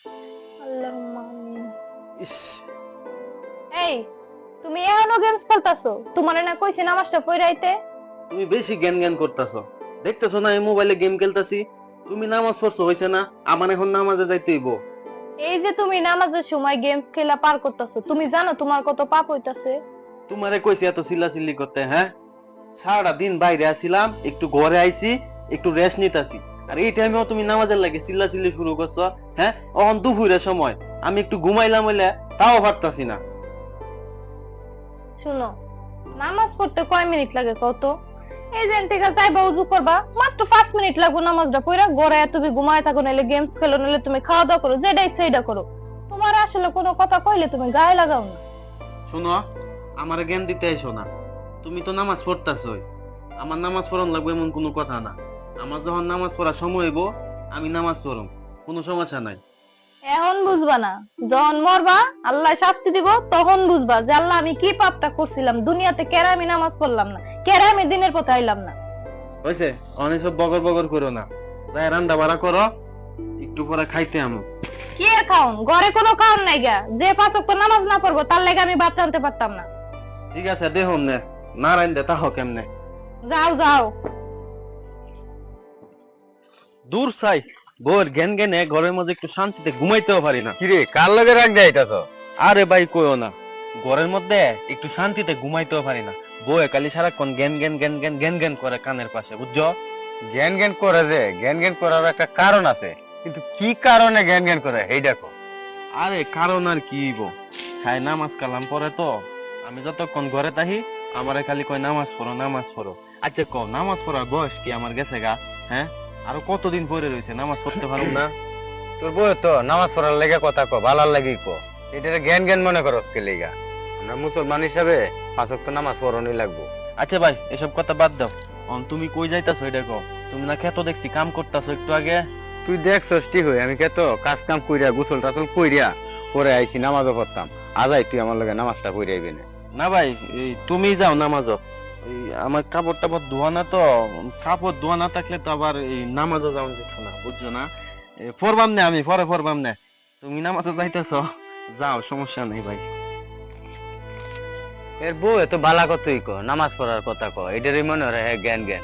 আল্লাহুম্মা আমিন। ইস, এই, তুমি এখনো গেমস খেলতাছো? তোমারে না কইছি নামাজটা পড়ে আইতে? তুমি বেশি জ্ঞান জ্ঞান করতেছো। দেখতেছো না এই মোবাইলে গেম খেলতাছি। তুমি নামাজ পড়ছো হইছে না? আমার এখন নামাজে যাইতে হইব। এই যে তুমি নামাজের সময় গেমস খেলা পার করতেছো, তুমি জানো তোমার কত পাপ হইতাছে? তোমারে কইছি এত চিল্লাচিল্লি করতে, হ্যাঁ? সারাটা দিন বাইরে আছিলাম, একটু ঘরে আইছি, একটু রেস্ট নিতাছি। আর এই টাইমেও তুমি নামাজের লাগে চিল্লাচিল্লি শুরু করছো, হ্যাঁ? এখন দুপুরের সময় আমি একটু ঘুমাইলাম হইলে তাও পারতাছি না। শুনো, নামাজ পড়তে কয় মিনিট লাগে কত? এই যে থেকে যাইবা উজু করবা, মাত্র 5 মিনিট লাগবে নামাজটা পড়া। ঘরে তুমি ঘুমায় থাকো, নাইলে গেমস খেলো, নাইলে তুমি খাওয়া দাওয়া করো, যেটা ইচ্ছা এটা করো। তোমার আসলে কোনো কথা কইলে তুমি গায়ে লাগাও না। শোনো, আমার জ্ঞান দিতে আইসো না। তুমি তো নামাজ পড়তাছই, আমার নামাজ পড়ন লাগবে এমন কোনো কথা না। আমার যখন নামাজ পড়ার সময় হইব আমি নামাজ পড়ম, কোনো সমস্যা নাই। এখন বুঝবা না, যখন মরবা আল্লাহ শাস্তি দিব, তখন বুঝবা যে আল্লাহ আমি কি পাপটা করছিলাম। দুনিয়াতে কেন আমি নামাজ পড়লাম না, কেন আমি দিনের পথে আইলাম না। হয়েছে, অনেক সব বগর বগর করো না। যাই রান্না বাড়া করো, একটু পরে খাইতে আমো। কি এর খাওন? ঘরে কোনো খাওন নাই গা। যে 5 ওয়াক্ত নামাজ না পড়বো তার লাগে আমি ভাত আনতে পারতাম না। ঠিক আছে, দেখুন নে নারায়ণ দে তাহ কেমনে। যাও যাও। দূর চাই, বোর জ্ঞান জ্ঞানে ঘরের মধ্যে একটু শান্তিতে ঘুমাইতেও পারি না। কিরে কার লগে রাখ যাইতাছ? আরে ভাই কইও না, ঘরের মধ্যে একটু শান্তিতে ঘুমাইতেও পারি না। বউ কালি সারাক্ষণ জ্ঞান জ্ঞান জ্ঞান জ্ঞান জ্ঞান জ্ঞান করে কানের পাশে, বুঝছো? জ্ঞান জ্ঞান করে যে জ্ঞান জ্ঞান করার একটা কারণ আছে, কিন্তু কি কারণে জ্ঞান জ্ঞান করে এই দেখো। আরে কারণ আর কি বো, হ্যাঁ নামাজ কালাম পরে তো আমি যতক্ষণ ঘরে তাহি আমারে খালি কয় নামাজ পড়ো নামাজ পড়ো। আচ্ছা কও, নামাজ পড়ার বয়স কি আমার গেছে গা? হ্যাঁ, আরো কতদিন পরে রয়েছে, নামাজ পড়তে পারুম না? তোর বউ তো নামাজ পড়ার লেগে কথা কো, ভালার লাগি কো। এটা জ্ঞান জ্ঞান মনে করস কে লেগা? আমরা মুসলমান হিসাবে 5 ওয়াক্ত নামাজ পড়নই লাগবো। আচ্ছা ভাই, এসব কথা বাদ দাও। তুমি কই যাইতাছো এটা কও। তুমি না খেতো দেখছি কাম করতাছো একটু আগে। তুই দেখছস ঠিক হই, আমি কে তো কাজ কাম কইরা গোসল টাসল কইরা পরে আইছি নামাজও পড়তাম। আজাই তুই আমার লগে নামাজটা পড়ে আইবি না। না ভাই, এই তুমি যাও নামাজও। এই আমার কাপড় টাপড় ধোয়া না তো, কাপড় ধোয়া না থাকলে তো আবার এই নামাজও যাওয়া যেত না, বুঝছো না? পড়বাম না, আমি পরে পড়বাম না। তুমি নামাজও যাইতেছো, যাও, সমস্যা নেই ভাই। এর বউ এত বালা কতই কো, নামাজ পড়ার কথা কো, এটারই মনে হয় হ্যাঁ জ্ঞান জ্ঞান।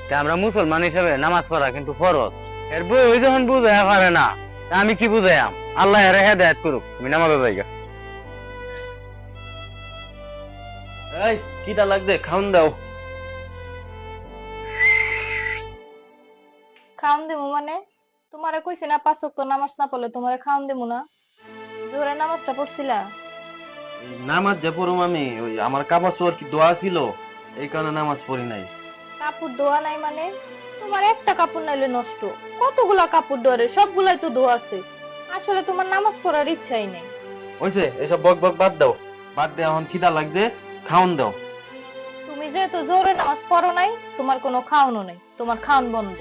তা আমরা মুসলমান হিসাবে নামাজ পড়া কিন্তু ফরজ। এর বউ ওই যখন বুঝায় পারে না, তা আমি কি বুঝাইম? আল্লাহ এর হেদায়েত করুক, তুমি নামাজে যাইগা। এই কিটা লাগবে, খাউন দাও। খাওন দেবো মানে? তোমারে কইছি না 5 ওয়াক্ত নামাজ না পড়লে তোমারে খাওন দেবো না? জোরে নামাজটা পড়ছিলা? এই নামাজ যে পড়ুম আমি, ওই আমার কাপড় চোপড় কি ধোয়া ছিল, এই কারণে নামাজ পড়ি নাই। কাপড় ধোয়া নাই মানে? তোমার একটা কাপড় নাইলে নষ্ট, কতগুলা কাপড় ধরে সবগুলাই তো ধোয়া আছে। আসলে তোমার নামাজ পড়ার ইচ্ছাই নেই। হইছে, এসব বক বক বাদ দাও। বাদ দে, এখন খিদা লাগছে, খাউন দাও। তুমি যেহেতু জোরে নামাজ পড়ো নাই, তোমার কোনো খাওয়ানো নাই, তোমার খাওন বন্ধ।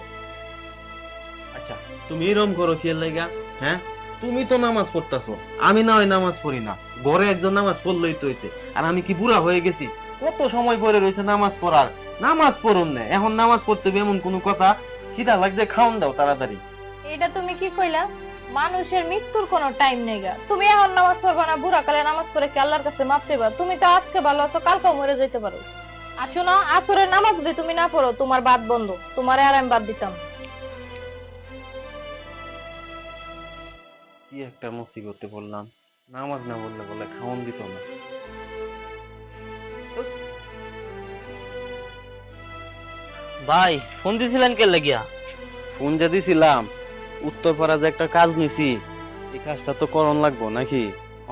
আচ্ছা, তুমি এরকম করো কি এর লাগা? হ্যাঁ, তুমি তো নামাজ পড়তাছো, আমি না হয় নামাজ পড়ি না। ঘরে একজন নামাজ পড়লই তো হইছে। আর আমি কি বুড়া হয়ে গেছি? কত সময় পরে রয়েছে নামাজ পড়ার, নামাজ পড়ুন না। এখন নামাজ পড়তে হবে এমন কোনো কথা? খিদা লাগছে, খাউন দাও তাড়াতাড়ি। এটা তুমি কি কইলা? মানুষের মৃত্যুর কোনো টাইম নেই গা। তুমি এখন নামাজ পড়বা না, বুড়া কালে নামাজ পড়ে কি আল্লাহর কাছে মাপ চাইবা? তুমি তো আজকে ভালো আছো, কালকেও মরে যেতে পারো। আর শোনো, আসরের নামাজ যদি তুমি না পড়ো, তোমার বাদ বন্ধ। তোমারে আর আমি বাদ দিতাম না। কি একটা মুসিবতে পড়লাম, নামাজ না বললে বলে খাওন দিত না। ভাই ফোন দিছিলেন কে লাগিয়া? ফোন যে দিছিলাম, উত্তরপাড়া যে একটা কাজ নিছি, এই কাজটা তো করন লাগবো নাকি?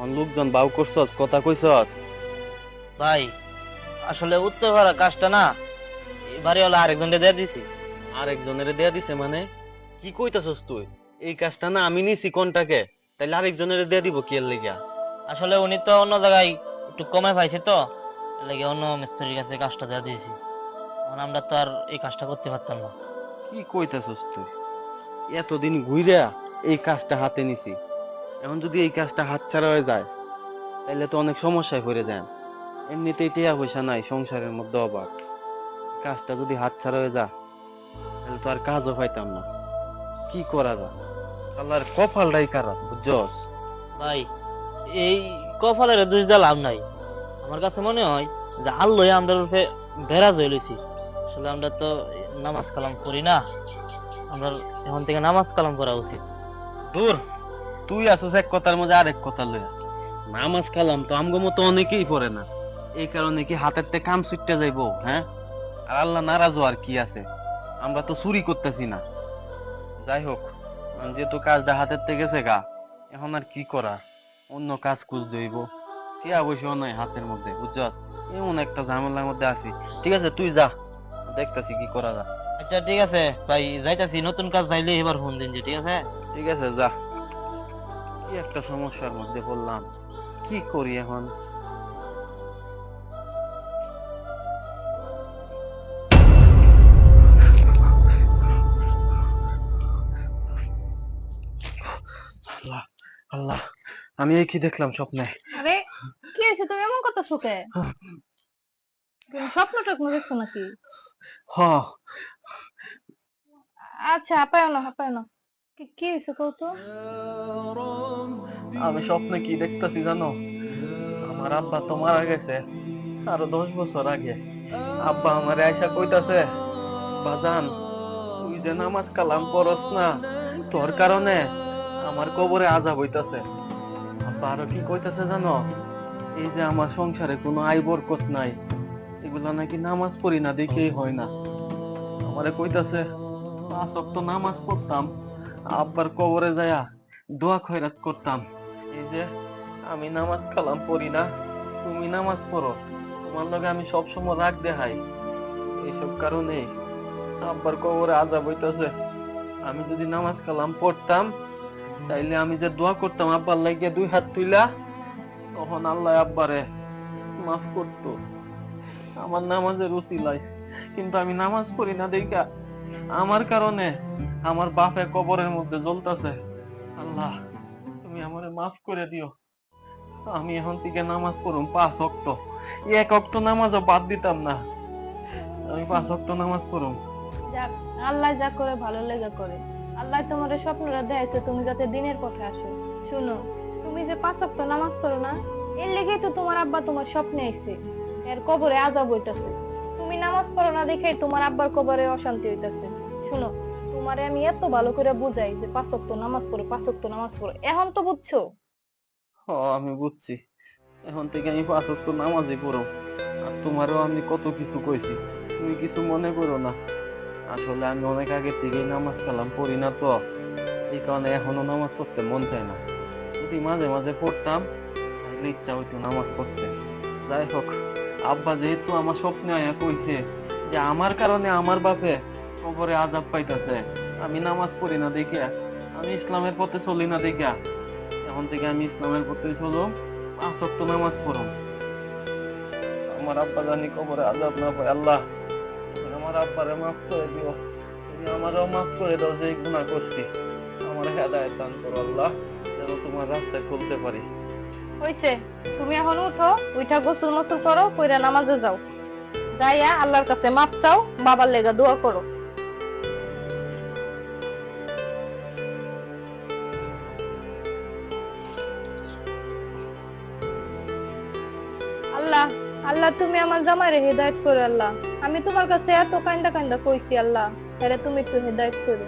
অন লোকজন বাউ করছস, কথা কইছস। ভাই আসলে উত্তর ভাড়া কাজটা না এবারে হলো আরেকজনকে দিয়ে দিছি। আরেকজনের দেয়া দিছে মানে? কি কইতাছস তুই? এই কাজটা না আমি নিছি কোনটাকে, তাইলে আরেকজনের দেয়া দিব কি এর লাগিয়া? আসলে উনি তো অন্য জায়গায় একটু কমে পাইছে, তো এর লাগি অন্য মিস্ত্রির কাছে কাজটা দিয়ে দিয়েছি। এখন আমরা তো আর এই কাজটা করতে পারতাম না। কি কইতাছস তুই? এতদিন ঘুইরা এই কাজটা হাতে নিছি, এখন যদি এই কাজটা হাতছাড়া হয়ে যায় তাইলে তো অনেক সমস্যায় পড়ে যায়। এমনিতেই টিয়া পয়সা নাই, সংসারের মধ্যে অভাব। কাজটা যদি হাতছাড়া হয়ে যায় তাহলে তো আর কাজও পাইতাম না। কি করা যায়? আল্লাহর কপালটাই খারাপ বুঝছস। ভাই এই কপালের দোষ দিয়ে লাভ নাই। আমার কাছে মনে হয় যে আল্লাহ আমরা রূপে বেরাজ হয়ে লইছি। আসলে আমরা তো নামাজ কালাম করি না, আমরা এখন থেকে নামাজ কালাম করা উচিত। দূর, তুই আসছিস এক কথার মধ্যে আরেক কথা লইয়া। নামাজ কালাম তো আমগো মতো অনেকেই পড়ে না, এই কারণে কি হাতের তে কাম ছুটতে যাইবো, হ্যাঁ? আর আল্লাহ নারাজ হওয়ার কি আছে? আমরা তো চুরি করতেছি না। যাই হোক, যেহেতু কাজটা হাতের থেকে গেছে গা, এখন আর কি করা, অন্য কাজ খুঁজতে হইব। টিয়া পয়সাও নাই হাতের মধ্যে বুঝছস, এমন একটা ঝামেলার মধ্যে আছি। ঠিক আছে তুই যা, দেখতাছি কি করা যায়। আচ্ছা ঠিক আছে ভাই, যাইতাছি। নতুন কাজ চাইলে এবার ফোন দিন যে, ঠিক আছে? ঠিক আছে যা। কি একটা সমস্যার মধ্যে পড়লাম, কি করি এখন? আল্লাহ আল্লাহ, আমি এই কি দেখলাম স্বপ্নে? আরে কি হয়েছে, তুমি এমন কথা শুকে? তুমি স্বপ্ন টপ্ন দেখছো নাকি? হ, আচ্ছা হাঁপায় না, হাঁপায় না। কি হয়েছে কও তো? আমি স্বপ্নে কি দেখতাছি জানো? আমার আব্বা তো মারা গেছে আরো 10 বছর আগে। আব্বা আমার আয়সা কইতাছে, বাজান তুই যে নামাজ কালাম পড়স না, তোর কারণে আমার কবরে আযাব হইতাছে। আব্বা আরো কি কইতাছে জানো? এই যে আমার সংসারে কোনো আয় বরকত নাই, এগুলা নাকি নামাজ পড়ি না দেখেই হয় না। আমারে কইতাছে 5 ওয়াক্ত নামাজ পড়তাম, আব্বার কবরে যায়া দোয়া খয়রাত করতাম। এই যে আমি নামাজ কালাম পড়ি না, তুমি নামাজ পড়ো, তোমার লগে আমি সব সময় রাগ দেখাই। এইসব কারণেই আব্বার কবরে আযাব হইতাছে। আমি যদি নামাজ কালাম পড়তাম, তাইলে আমি যে দোয়া করতাম আব্বার লাগিয়ে 2 হাত তুইলা, তখন আল্লাহ আব্বারে মাফ করতো আমার নামাজের উসিলায়। কিন্তু আমি নামাজ পড়ি না দেখা আমার কারণে আমার বাপে কবরের মধ্যে জ্বলতাছে। আল্লাহ তুমি আমারে মাফ করে দিও। আমি এখন থেকে নামাজ পড়ুম 5 ওয়াক্ত, 1 ওয়াক্ত নামাজও বাদ দিতাম না। আমি 5 ওয়াক্ত নামাজ পড়ুম। যাক, আল্লাহ যা করে ভালো লেগে করে। আল্লাহ তোমার স্বপ্নটা দেখাইছে তুমি যাতে দিনের পথে আসো। শুনো, তুমি যে 5 ওয়াক্ত নামাজ পড়ো না, এর লেগেই তো তোমার আব্বা তোমার স্বপ্নে আইছে, এর কবরে আযাব হইতাছে। তুমি নামাজ পড়ো না দেখেই তোমার আব্বার কবরে অশান্তি হইতাছে। শুনো, তোমারে আমি এত ভালো করে বুঝাই যে 5 ওয়াক্ত নামাজ পড়ো, 5 ওয়াক্ত নামাজ পড়ো, এখন তো বুঝছো? আমি বুঝছি, এখন থেকে আমি 5 ওয়াক্ত নামাজই পড়ুম। আর তোমারও আমি কত কিছু কইছি, তুমি কিছু মনে করো না। আসলে আমি অনেক আগে থেকেই নামাজ কালাম পড়ি না তো, এই কারণে এখনো নামাজ পড়তে মন চায় না। যদি মাঝে মাঝে পড়তাম তাহলে ইচ্ছা হইতো নামাজ পড়তে। যাই হোক, আব্বা যেহেতু আমার স্বপ্নে আয়া কইছে যে আমার কারণে আমার বাপে কবরে আযাব পাইতাছে, আমি নামাজ পড়ি না দেখিয়া, আমি ইসলামের পথে চলি না দেখিয়া, এখন থেকে আমি ইসলামের পথে চলুম, 5 ওয়াক্ত নামাজ পড়ুম। আমার আব্বা জানি কবরে আযাব না পায়। আল্লাহ তুমি আমার আব্বারে মাফ করে দিও, তুমি আমারও মাফ করে দাও যে গুনাহ করছি। আমার হেদায়েত দান করো আল্লাহ, যেন তোমার রাস্তায় চলতে পারি। হইছে, তুমি এখন উঠো, উঠা গোসল মোসল করো, কইরা নামাজে যাও। যাইয়া আল্লাহর কাছে মাপ চাও, বাবার লেগা দোয়া করো। আল্লাহ, আল্লাহ তুমি আমার জামাইরে হেদায়েত করো। আল্লাহ, আমি তোমার কাছে এত কান্দা কান্দা কইছি, আল্লাহ এরে তুমি একটু হেদায়েত করো।